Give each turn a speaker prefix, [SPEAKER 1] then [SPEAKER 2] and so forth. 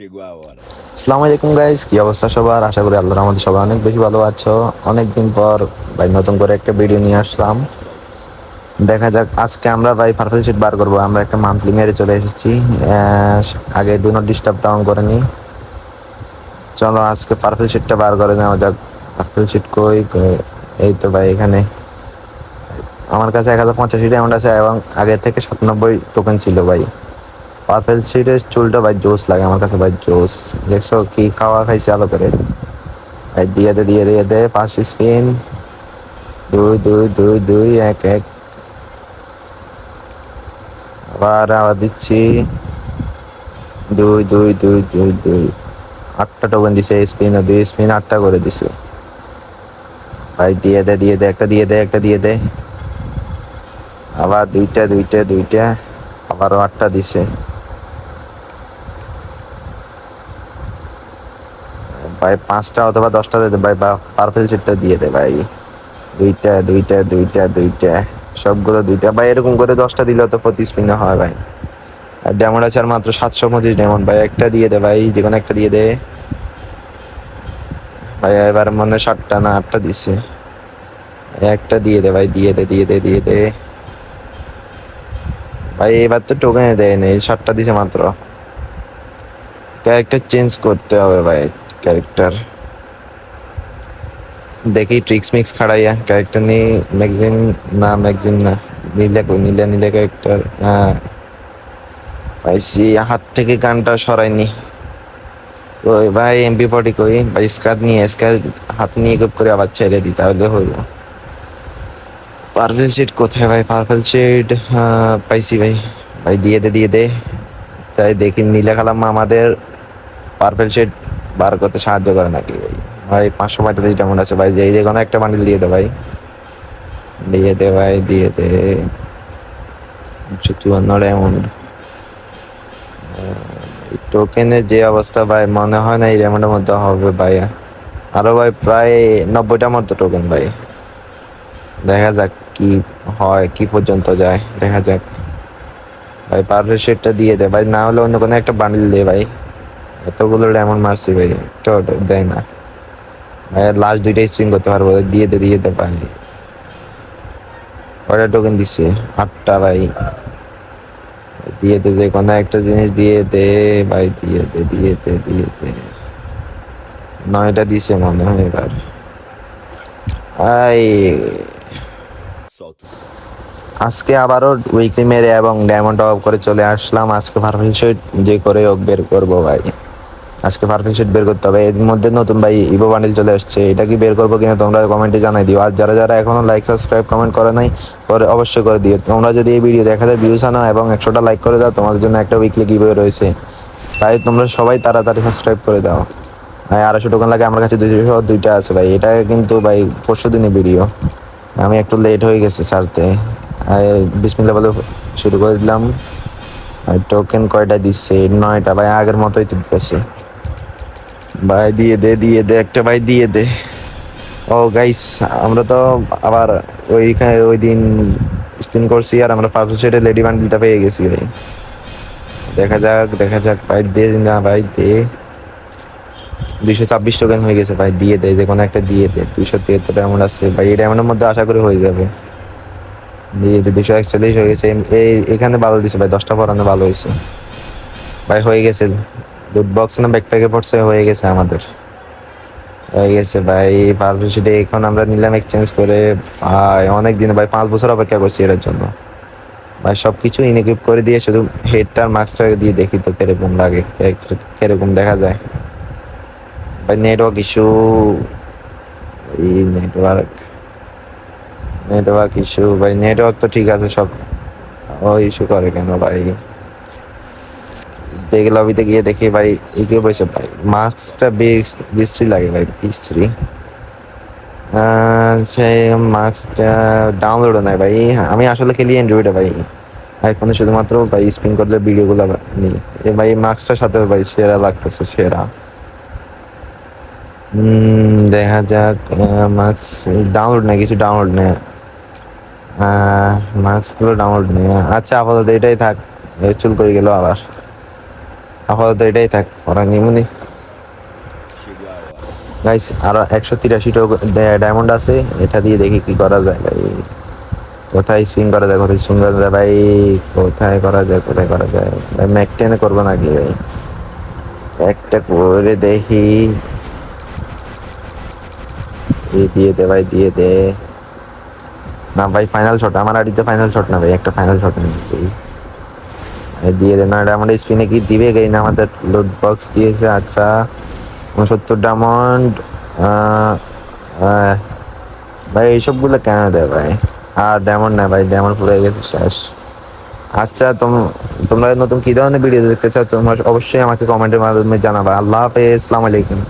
[SPEAKER 1] আসসালামু আলাইকুম গাইস, কি অবস্থা সবার? আশা করি আল্লাহর রহমতে সবাই অনেক বেশি ভালো আছো। অনেকদিন পর ভাই নতুন করে একটা ভিডিও নিয়ে আসলাম। দেখা যাক আজকে আমরা ভাই পার্পল শিট বার করবো। আমরা একটা মান্থলি মেরে চলে এসেছি। আগে ডু নট ডিস্টার্বটা অন করে নি। চলো আজকে পার্পল শিটটা বার করে নেওয়া যাক। পার্পল শিট কই কই? এই তো ভাই এখানে। আমার কাছে 1085 ডায়মন্ড আছে এবং আগে থেকে 97 টোকেন ছিল ভাই। পার্পল শিটের চুলটা ভাই জোস লাগে আমার কাছে ভাই, জোস। দেখছো কি খাওয়া খাইছে আলো করে। এই দিয়ে দে 5 স্পিন। দুই দুই দুই দুই এক এক। আবার দিচ্ছি। দুই দুই দুই দুই দুই 8টা টোকেন দিছে। স্পিন 2 স্পিন 8টা করে দিছে ভাই। দিয়ে দে একটা দিয়ে দে। আবার দুইটা আবারও 8টা দিছে ভাই। 5টা অথবা 10টা দে ভাই, বা পার্পল শিটটা দিয়ে দে ভাই। দুইটা সবগুলো দুইটা ভাই। এরকম করে 10টা দিলে তো প্রতি স্পিনে হয় ভাই। আর ডায়মন্ড আছে আর মাত্র 725 ডায়মন্ড ভাই। একটা দিয়ে দে ভাই, যে কোনো একটা দিয়ে দে ভাই। এবার মনে হয় 7টা না 8টা দিছে। একটা দিয়ে দে ভাই, দিয়ে দে ভাই। এবার তো টোকেন দেয় নেই, 7টা দিছে মাত্র। ক্যারেক্টার চেঞ্জ করতে হবে ভাই। ক্যারেক্টার দেখি ট্রিক্স মিক্স খাড়াইয়া ক্যারেক্টার নিয়ে। ম্যাক্সিম না, নীলে ক্যারেক্টার। হ্যাঁ পাইছি। হাত থেকে গানটা সরাইনি। ওই ভাই MP40 কই ভাই? স্কার হাত নিয়ে গুপ করে আবার ছেড়ে দিই তাহলে হইব। পার্পল শেড কোথায় ভাই? পার্পল শেড পাইছি ভাই। ভাই দিয়ে দে। তাই দেখি নীলা খালাম আমাদের পার্পল শেড বার করতে সাহায্য করে নাকি ভাই। ভাই 545 ডায়মন্ড আছে ভাই। যে কোনো একটা বান্ডিল দিয়ে দে ভাই। দিয়ে দে 154 ডায়মন্ড। টোকেনের যে অবস্থা ভাই, মনে হয় না এই ডায়মন্ডের মধ্যে হবে ভাই। আরো ভাই প্রায় 90টার মতো টোকেন ভাই। দেখা যাক কি হয়, কি পর্যন্ত যায় দেখা যাক ভাই। পার্পল শেডটা দিয়ে দে ভাই, না হলে অন্য কোনো একটা বান্ডিল দে ভাই। এতগুলো ডায়মন্ড মারছি ভাই, একটা দেয় না ভাই। লাস্ট দুইটাই সুইং করতে পারবো। দিয়ে দে ভাই। কয়টা টোকেন দিচ্ছে? 8টা ভাই। দিয়ে দে যে কোনো একটা জিনিস দিয়ে দে ভাই। দিয়ে দে 9টা দিছে মনে হয় এবার। আই আজকে আবারও উইকলি মেরে এবং ডায়মন্ড অফ করে চলে আসলাম। আজকে পারফেক্ট শিট যে করে হোক বের করবো ভাই। আজকে পারফেক্ট শিট বের করতে হবে। এর মধ্যে নতুন ভাই ইভো বান্ডিল চলে আসছে। এটা কি বের করবো কিনা তোমরা কমেন্টে জানাই দিও। আর যারা এখনো লাইক সাবস্ক্রাইব কমেন্ট করে নাই, করে অবশ্যই করে দিও। তোমরা যদি এই ভিডিও 1000 ভিউজ আনো এবং 100টা লাইক করে দাও, তোমাদের জন্য একটা উইকলি গিভওয়ে রয়েছে। তাই তোমরা সবাই তাড়াতাড়ি সাবস্ক্রাইব করে দাও ভাই। 250 টোকেন লাগে, আমার কাছে 202টা আছে ভাই। এটা কিন্তু ভাই পরশু দিনের ভিডিও, আমি একটু লেট হয়ে গেছে ছাড়তে। বিসমিল্লাহ বলে শুরু করে দিলাম। আর টোকেন কয়টা দিচ্ছে? 9টা ভাই। আগের মতোই তো দিতেছে ভাই। দিয়ে দে একটা ভাই, দিয়ে দে। ও গাইস, আমরা তো আবার ওই দিন স্পিন করছি আর আমরা পার্পল শেডে লেডি বান্ডিলটা পেয়ে গেছি ভাই। দেখা যাক ভাই। দে না ভাই দে। 226 টোকেন হয়ে গেছে ভাই। দিয়ে দে যে কোনো একটা দিয়ে দে। 273 ডায়মন্ড আছে ভাই। এই ডায়মন্ডের মধ্যে আশা করি হয়ে যাবে। দিয়ে দে। 241 হয়ে গেছে। এখানে ভালো দিছে ভাই। 10টা পরানো ভালো হয়েছে ভাই। হয়ে গেছে। লুট বক্স না ব্যাকপ্যাকে পড়ছে, হয়ে গেছে আমাদের। হয়ে গেছে ভাই। পারফেক্ট শিটে এখন আমরা নিলাম এক্সচেঞ্জ করে ভাই। অনেক দিন ভাই, 5 বছর অপেক্ষা করছি এটার জন্য ভাই। সবকিছু ইনইকুইপ করে দিয়ে শুধু হেডটার মাস্কটা দিয়ে দেখি তো কিরকম লাগে, কিরকম দেখা যায় ভাই। Network issue. এই নেটওয়ার্ক ইস্যু ভাই। নেটওয়ার্ক তো ঠিক আছে সব, ও ইস্যু করে কেন ভাই? দেখে লবিতে গিয়ে দেখি ভাই। ইউটিউব হয়েছে ভাই। মাস্কটা বিশ্রী লাগে ভাই, বিশ্রী। সেই মাস্কটা ডাউনলোডও নাই ভাই। আমি আসলে খেলি অ্যান্ড্রয়েডে ভাই। আইফোনে শুধুমাত্র ভাই স্পিন করলে ভিডিওগুলো নেই। এ ভাই মাস্কটার সাথে ভাই সেরা লাগতেছে, সেরা। দেখা যাক। মাস্ক ডাউনলোড নেই, কিছু ডাউনলোড নেই। মাস্কগুলো ডাউনলোড নেই। আচ্ছা আপাতত এটাই থাক। চুল করে গেল আবার। আপাতত এটাই থাক, ওরা নিমুনি। গাইস আর 183 ডায়মন্ড আছে, এটা দিয়ে দেখি কি করা যায় ভাই। কোথায় স্পিন করা যায়, কোথায় স্পিন করা যায় ভাই, কোথায় করা যায়, কোথায় করা যায় ভাই। ম্যাকটেনে করবো নাকি ভাই, একটা করে দেখি। দিয়ে দে ভাই, দিয়ে দে। না ভাই ফাইনাল শট, আমার আড়িতে ফাইনাল শট না ভাই, একটা ফাইনাল শট নেই দিয়ে দে না। এটা আমাদের স্পিনে কি দিবে গাই না, আমাদের লুট বক্স দিয়েছে। আচ্ছা 69 ডায়মন্ড। ভাই এইসবগুলো কেন দেয় ভাই, আর ডায়মন্ড না ভাই, ডায়মন্ড পুরো হয়ে গেছে শেষ। আচ্ছা তোমরা নতুন কি ধরনের ভিডিও দেখতে চাও তোমরা অবশ্যই আমাকে কমেন্টের মাধ্যমে জানাবা। আল্লাহ হাফেজ, আসসালামু আলাইকুম।